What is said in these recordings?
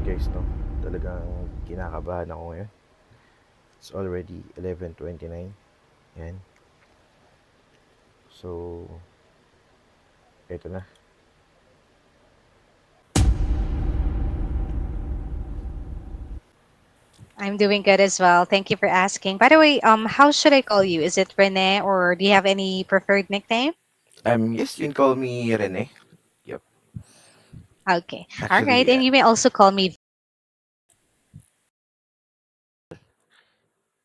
guys, no? Talagang kinakabahan ako ngayon. It's already 11:29. Yan. So, eto na. I'm doing good as well. Thank you for asking. By the way, how should I call you? Is it Rene or do you have any preferred nickname? Yes, you can call me Rene. Yep. Okay. All right. Actually, And you may also call me.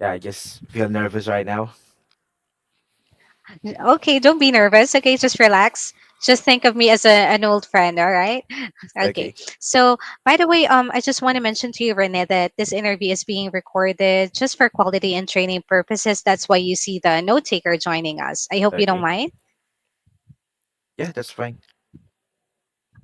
yeah, I just feel nervous right now. Okay, don't be nervous. Okay, just relax. Just think of me as an old friend, all right? Okay. Okay. So, by the way, I just want to mention to you, Rene, that this interview is being recorded just for quality and training purposes. That's why you see the note taker joining us. I hope you don't Okay. mind. Yeah, that's fine.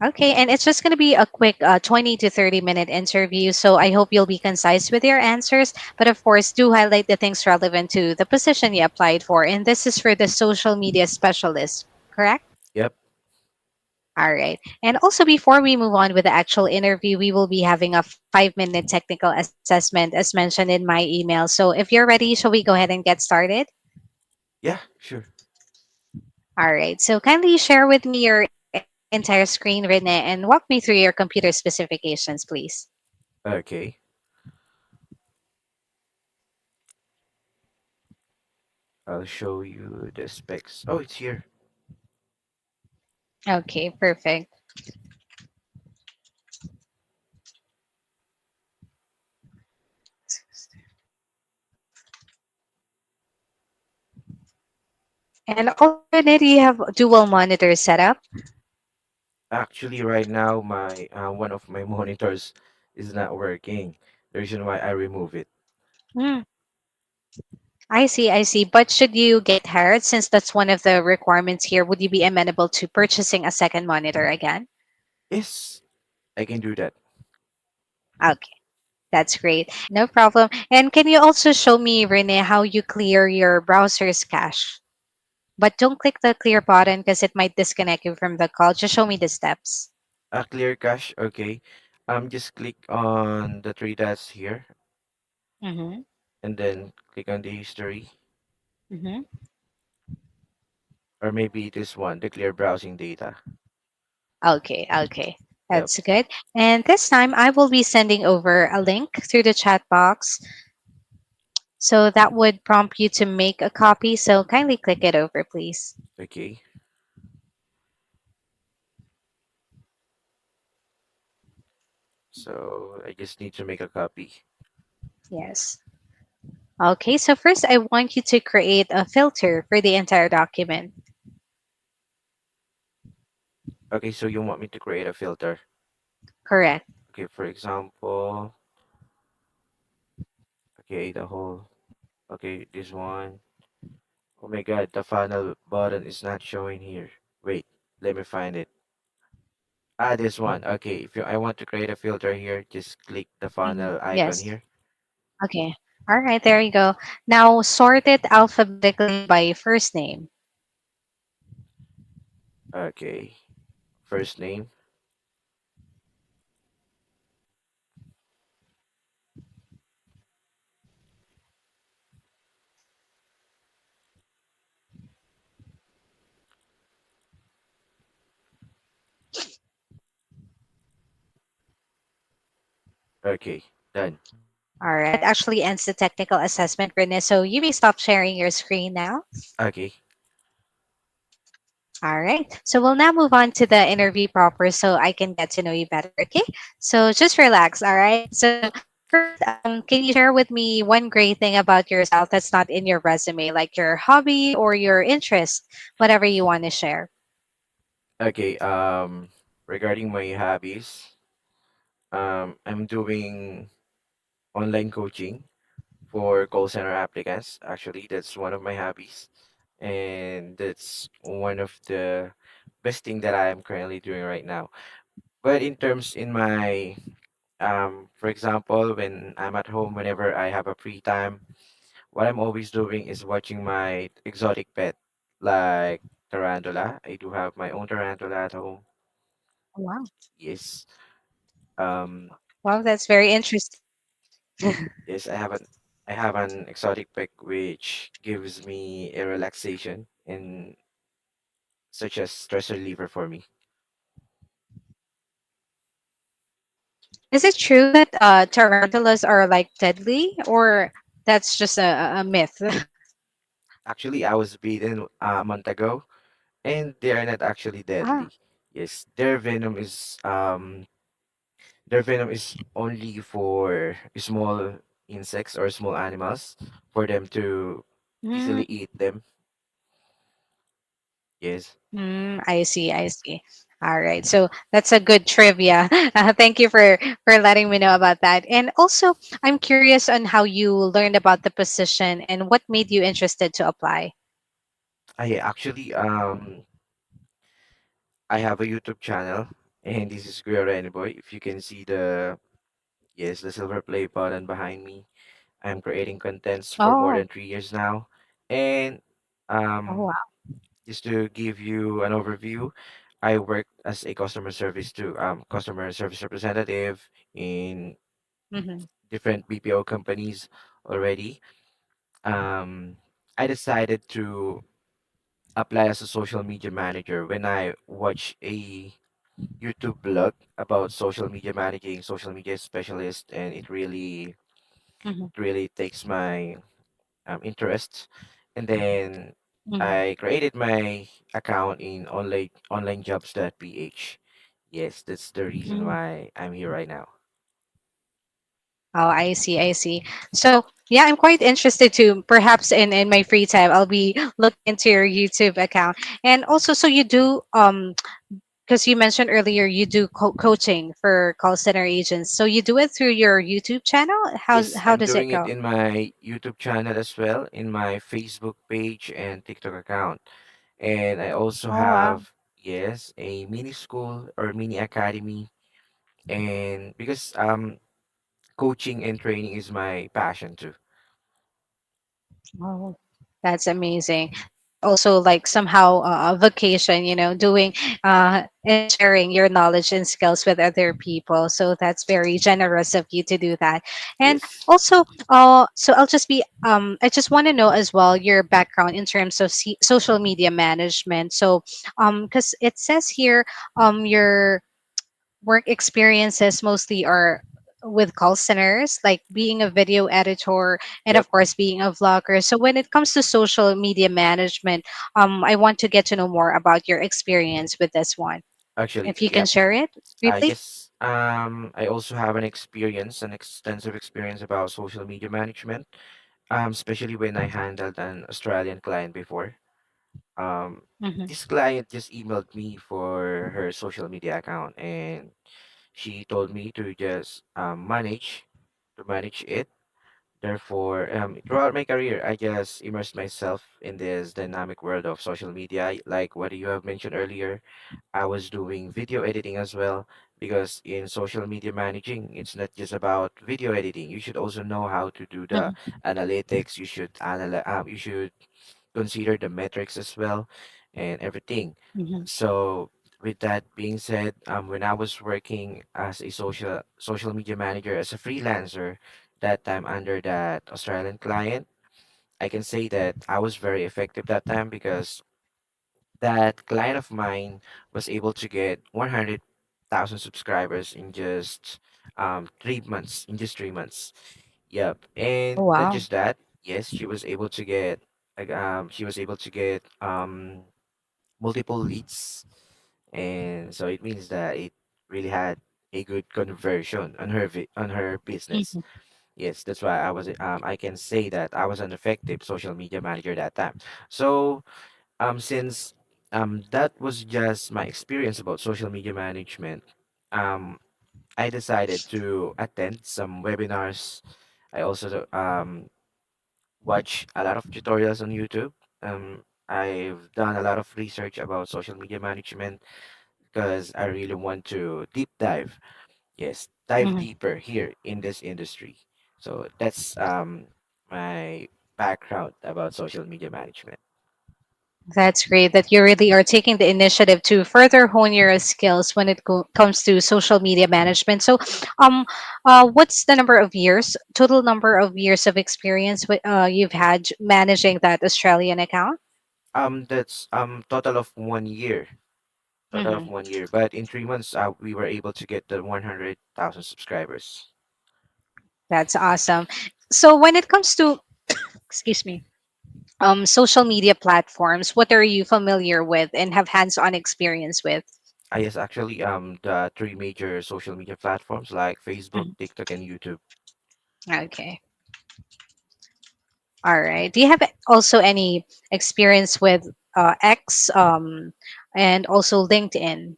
Okay, and it's just going to be a quick 20 to 30-minute interview. So I hope you'll be concise with your answers. But of course, do highlight the things relevant to the position you applied for. And this is for the social media specialist, correct? Yep. All right. And also, before we move on with the actual interview, we will be having a 5-minute technical assessment as mentioned in my email. So if you're ready, shall we go ahead and get started? Yeah, sure. All right. So kindly share with me your entire screen, Rene, and walk me through your computer specifications, please. Okay. I'll show you the specs. Oh, it's here. Okay, perfect. And also, Rene, do you have dual monitors set up? Actually, right now, my one of my monitors is not working. The reason why I remove it. Hmm, I see, I see. But should you get hired, since that's one of the requirements here, would you be amenable to purchasing a second monitor again? Yes, I can do that. Okay, that's great. No problem. And can you also show me, Rene, how you clear your browser's cache? But don't click the clear button because it might disconnect you from the call. Just show me the steps. Clear cache. Okay. Just click on the three dots here, Mm-hmm. and then click on the history, Mm-hmm. or maybe this one, the clear browsing data. Okay, okay. Yep. That's good. And this time I will be sending over a link through the chat box. So that would prompt you to make a copy. So kindly click it over, please. Okay. So I just need to make a copy. Yes. Okay, so first I want you to create a filter for the entire document. Okay, so you want me to create a filter. Correct. Okay, for example, okay, the whole, okay, this one. Oh my God, the funnel button is not showing here. Wait, let me find it. Ah, this one. Okay, if I want to create a filter here, just click the Mhm. funnel icon Yes. here. Okay. All right, there you go. Now sort it alphabetically by first name. Okay, first name. Okay, done. All right. That actually ends the technical assessment, Rene. So you may stop sharing your screen now. Okay, All right. So we'll now move on to the interview proper so I can get to know you better. Okay. So just relax. All right. So first, can you share with me one great thing about yourself that's not in your resume, like your hobby or your interest, whatever you want to share? okay. Regarding my hobbies, I'm doing online coaching for call center applicants. Actually, that's one of my hobbies, and that's one of the best thing that I am currently doing right now. But in terms in my for example, when I'm at home, whenever I have a free time, what I'm always doing is watching my exotic pet, like tarantula. I do have my own tarantula at home. Wow. Yes. Wow, that's very interesting. Yes, I have an exotic pet which gives me a relaxation and such as stress reliever for me. Is it true that tarantulas are like deadly, or that's just a myth? Actually, I was bitten a month ago, and they are not actually Ah. deadly. Yes, their venom is only for small insects or small animals for them to easily Mm, eat them. Yes. I see. I see. All right. So that's a good trivia. Thank you for letting me know about that. And also, I'm curious on how you learned about the position and what made you interested to apply. I have a YouTube channel, and this is Kuya Reneboy. If you can see the silver play button behind me, I'm creating contents for more Oh. than 3 years now. And Oh um, wow. just to give you an overview, I worked as a customer service representative in Mm-hmm. different BPO companies already. Um, I decided to apply as a social media manager when I watched a YouTube blog about social media managing, social media specialist, and Mm-hmm. it really takes my interest. And then Mm-hmm. I created my account in onlinejobs.ph. Yes, that's the reason why I'm here right now. Oh, I see. I see. So, yeah, I'm quite interested to perhaps in my free time, I'll be looking into your YouTube account. And also, so you do, because you mentioned earlier you do coaching for call center agents. So you do it through your YouTube channel? Yes, How I'm does it doing it go? in my YouTube channel as well, in my Facebook page and TikTok account. And I also Oh, wow. have, yes, a mini school or mini academy. And because coaching and training is my passion too. Oh, that's amazing. That's also like somehow a vacation, doing and sharing your knowledge and skills with other people. So that's very generous of you to do that. And Yes. also, so I just want to know as well your background in terms of social media management. So, because it says here, your work experiences mostly are with call centers, like being a video editor and Yep. of course being a vlogger. So when it comes to social media management, I want to get to know more about your experience with this one. Actually, If you can yep. share it briefly. Yes. I also have an extensive experience about social media management. Especially when I handled an Australian client before. Um, Mm-hmm. this client just emailed me for her social media account, and she told me to just manage it. Therefore, throughout my career, I just immersed myself in this dynamic world of social media, like what you have mentioned earlier. I was doing video editing as well because in social media managing, it's not just about video editing. You should also know how to do the Mm-hmm. analytics. You should consider the metrics as well and everything. Mm-hmm. So with that being said, when I was working as a social media manager as a freelancer, that time under that Australian client, I can say that I was very effective that time because that client of mine was able to get 100,000 subscribers in just 3 months, in just 3 months. Yep, and Oh not wow. just that. Yes, she was able to get multiple leads, and so it means that it really had a good conversion on her business. Mm-hmm. Yes, that's why I can say that I was an effective social media manager that time. So since that was just my experience about social media management, um I decided to attend some webinars. I also watch a lot of tutorials on YouTube. I've done a lot of research about social media management because I really want to dive Mm-hmm. deeper here in this industry. So that's my background about social media management. That's great that you really are taking the initiative to further hone your skills when it comes to social media management. So, um, what's the number of years, total number of years of experience you've had managing that Australian account? That's total of 1 year. Total of Hmm. 1 year. But in 3 months, we were able to get the 100,000 subscribers. That's awesome. So, when it comes to, excuse me, social media platforms, what are you familiar with and have hands-on experience with? I yes, actually, the three major social media platforms like Facebook, Mhm. TikTok, and YouTube. Okay. All right. Do you have also any experience with X and also LinkedIn?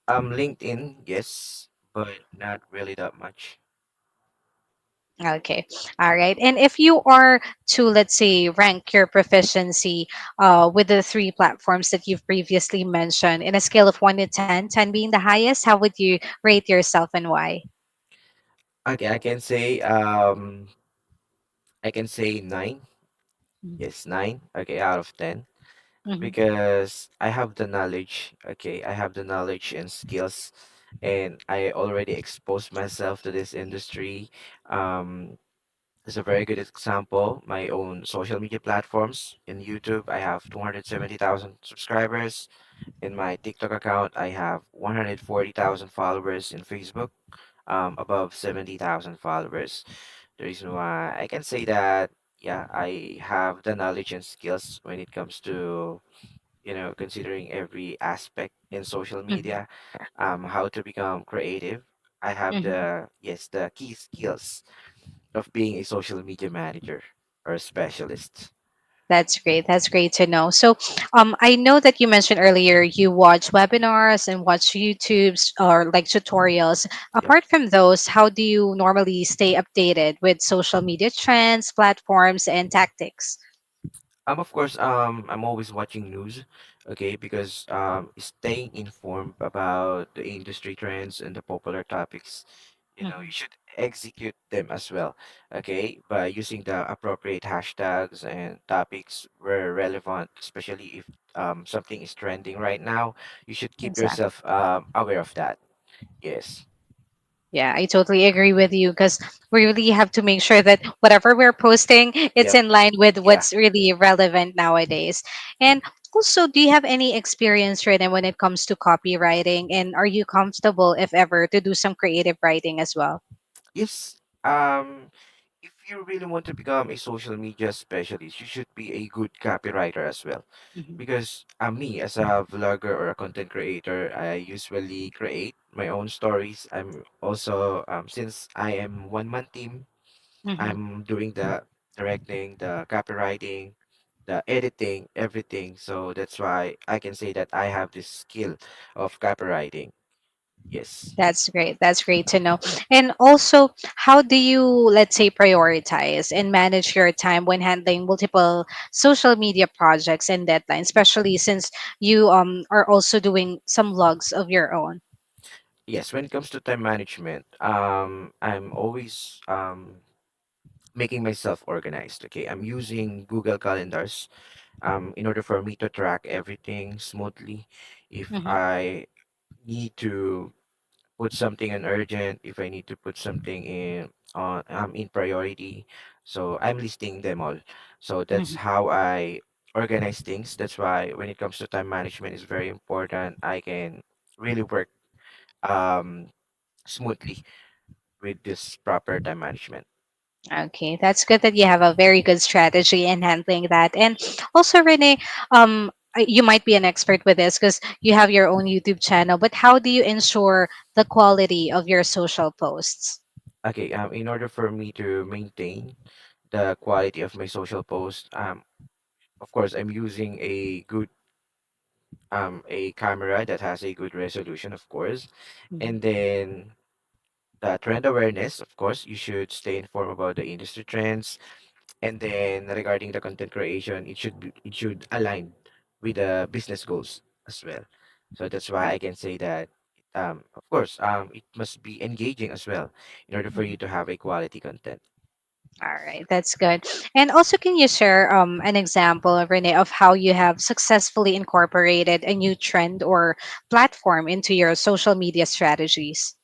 LinkedIn, yes, but not really that much. Okay. All right. And if you are to, let's say, rank your proficiency with the three platforms that you've previously mentioned in a scale of 1 to 10, 10 being the highest, how would you rate yourself and why? Okay, I can say nine. Yes, nine. Okay, out of 10. Mm-hmm. Because I have the knowledge. Okay, I have the knowledge and skills, and I already exposed myself to this industry. Um, It's a very good example. My own social media platforms in YouTube, I have 270,000 subscribers. In my TikTok account, I have 140,000 followers. In Facebook, above 70,000 followers. The reason why I can say that, yeah, I have the knowledge and skills when it comes to, considering every aspect in social Hmm. media, how to become creative. I have Hmm. the key skills of being a social media manager or a specialist. That's great. That's great to know. So, I know that you mentioned earlier you watch webinars and watch YouTube's or like tutorials. Yep. Apart from those, how do you normally stay updated with social media trends, platforms, and tactics? Of course, I'm always watching news, okay, because staying informed about the industry trends and the popular topics, you Mhm. should execute them as well, okay, by using the appropriate hashtags and topics where relevant, especially if something is trending right now, you should keep Exactly. yourself aware of that. Yes. Yeah, I totally agree with you because we really have to make sure that whatever we're posting, it's Yep. in line with Yeah. what's really relevant nowadays. And also, do you have any experience written when it comes to copywriting? And are you comfortable, if ever, to do some creative writing as well? Yes. If you really want to become a social media specialist, you should be a good copywriter as well. Mhm. Because me, as a vlogger or a content creator, I usually create my own stories. I'm also, since I am one man team, Mhm. I'm doing the directing, the copywriting, the editing, everything. So that's why I can say that I have this skill of copywriting. Yes. That's great. That's great to know. And also, how do you, let's say, prioritize and manage your time when handling multiple social media projects and deadlines, especially since you are also doing some vlogs of your own? Yes, when it comes to time management, I'm always making myself organized. Okay, I'm using Google Calendars in order for me to track everything smoothly. If Hmm. I need to put something in urgent, if I need to put something in priority, so I'm listing them all. So that's Hmm. how I organize things. That's why when it comes to time management is very important. I can really work um smoothly with this proper time management. Okay, that's good that you have a very good strategy in handling that. And also, Renee, you might be an expert with this because you have your own YouTube channel, but how do you ensure the quality of your social posts? Okay, in order for me to maintain the quality of my social post, of course, I'm using a camera that has a good resolution, of course, and Mhm. then the trend awareness, of course, you should stay informed about the industry trends, and then regarding the content creation, it should align with the business goals as well. So that's why I can say that, of course, it must be engaging as well in order for you Mhm. to have a quality content. All right, that's good. And also, can you share an example, Renee, of how you have successfully incorporated a new trend or platform into your social media strategies?